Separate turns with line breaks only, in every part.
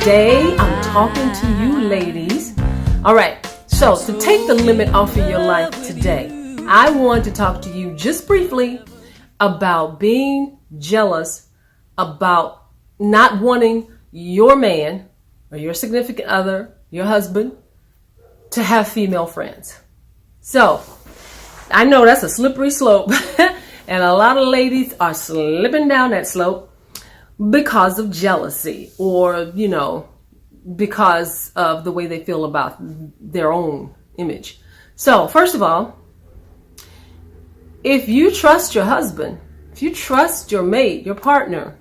today I'm talking to you ladies. All right, so to take the limit off of your life today, I want to talk to you just briefly about being jealous, about not wanting your man or your significant other, your husband, to have female friends. So I know that's a slippery slope and a lot of ladies are slipping down that slope because of jealousy or, because of the way they feel about their own image. So first of all, if you trust your husband, if you trust your mate, your partner,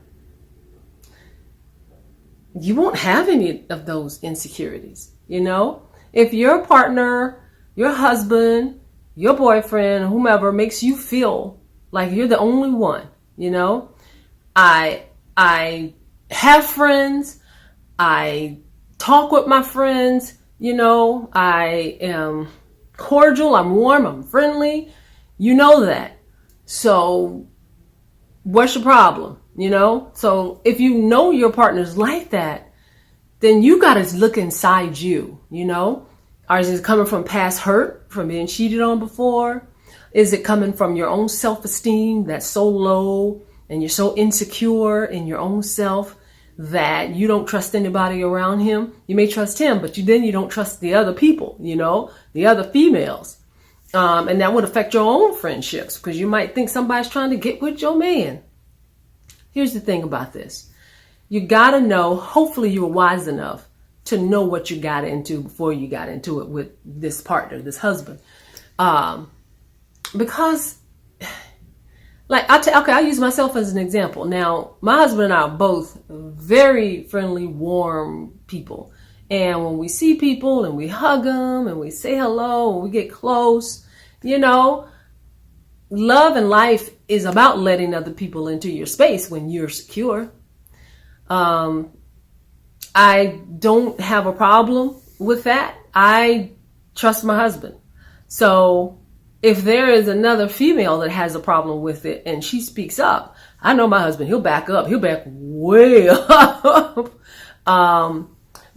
you won't have any of those insecurities. If your partner, your husband, your boyfriend, whomever makes you feel like you're the only one, I have friends, I talk with my friends, I am cordial, I'm warm, I'm friendly, that. So what's your problem, So if you know your partner's like that, then you got to look inside you, Or is it coming from past hurt, from being cheated on before? Is it coming from your own self-esteem that's so low and you're so insecure in your own self that you don't trust anybody around him? You may trust him, but then you don't trust the other people, the other females. And that would affect your own friendships because you might think somebody's trying to get with your man. Here's the thing about this. You got to know, hopefully you were wise enough to know what you got into before you got into it with this partner, this husband. Because I'll use myself as an example. Now, my husband and I are both very friendly, warm people. And when we see people and we hug them and we say hello and we get close, love and life is about letting other people into your space when you're secure. I don't have a problem with that. I trust my husband. So if there is another female that has a problem with it and she speaks up, I know my husband, he'll back up. He'll back way up.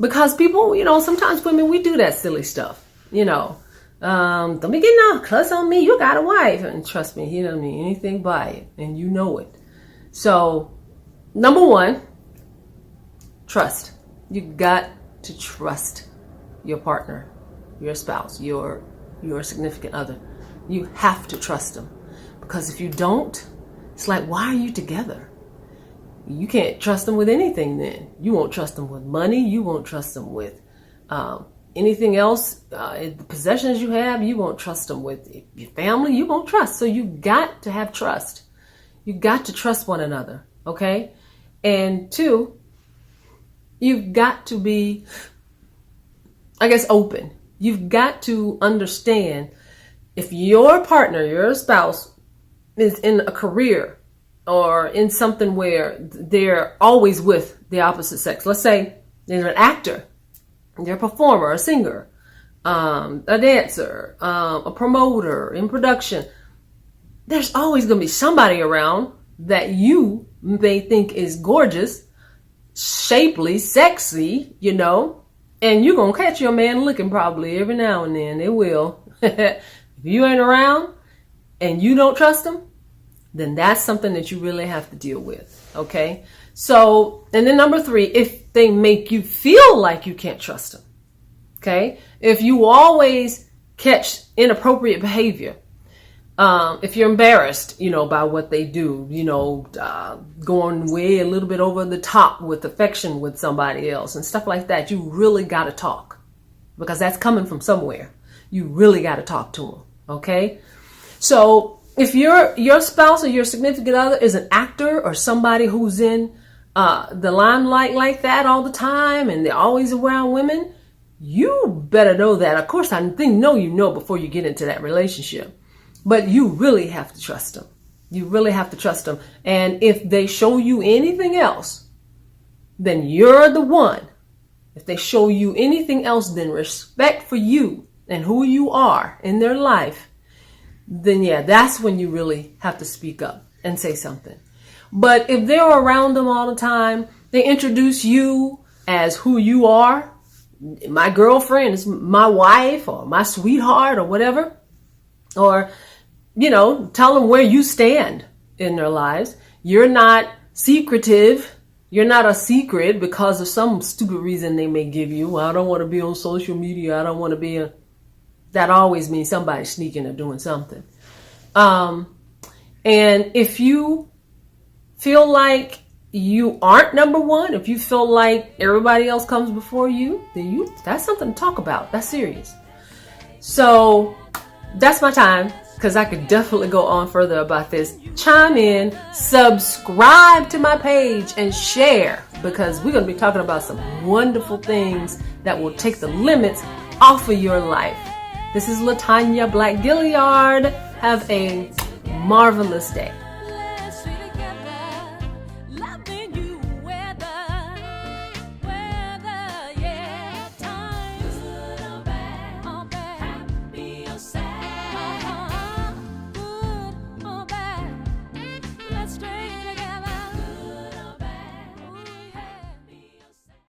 Because people, sometimes women, we do that silly stuff. Don't be getting all cuss on me. You got a wife. And trust me, he doesn't mean anything by it. And you know it. So, number one, trust. You got to trust your partner, your spouse, your significant other. You have to trust them. Because if you don't, it's like, why are you together? You can't trust them with anything then. You won't trust them with money. You won't trust them with anything else. The possessions you have, you won't trust them with your family. You won't trust. So you got to have trust. You got to trust one another. Okay? And two, you've got to be, open. You've got to understand if your partner, your spouse is in a career or in something where they're always with the opposite sex. Let's say they're an actor, they're a performer, a singer, a dancer, a promoter in production. There's always going to be somebody around that you may think is gorgeous, shapely, sexy, and you're going to catch your man looking probably every now and then. It will. If you ain't around and you don't trust them, then that's something that you really have to deal with. Okay. So, and then number three, if they make you feel like you can't trust them. Okay. If you always catch inappropriate behavior, if you're embarrassed, by what they do, going way a little bit over the top with affection with somebody else and stuff like that, you really got to talk because that's coming from somewhere. You really got to talk to them. Okay. So if your spouse or your significant other is an actor or somebody who's in the limelight like that all the time and they're always around women, you better know that. Of course, I think before you get into that relationship. But you really have to trust them. You really have to trust them. And if they show you anything else, then you're the one. If they show you anything else than respect for you and who you are in their life, then that's when you really have to speak up and say something. But if they're around them all the time, they introduce you as who you are. My girlfriend is my wife or my sweetheart or whatever. Or, tell them where you stand in their lives. You're not secretive. You're not a secret because of some stupid reason they may give you. Well, I don't want to be on social media. I don't want to be that always means somebody's sneaking or doing something. And if you feel like you aren't number one, if you feel like everybody else comes before you, then that's something to talk about. That's serious. So that's my time, because I could definitely go on further about this. Chime in, subscribe to my page, and share, because we're going to be talking about some wonderful things that will take the limits off of your life. This is LaTanya Black Gilliard. Have a marvelous day.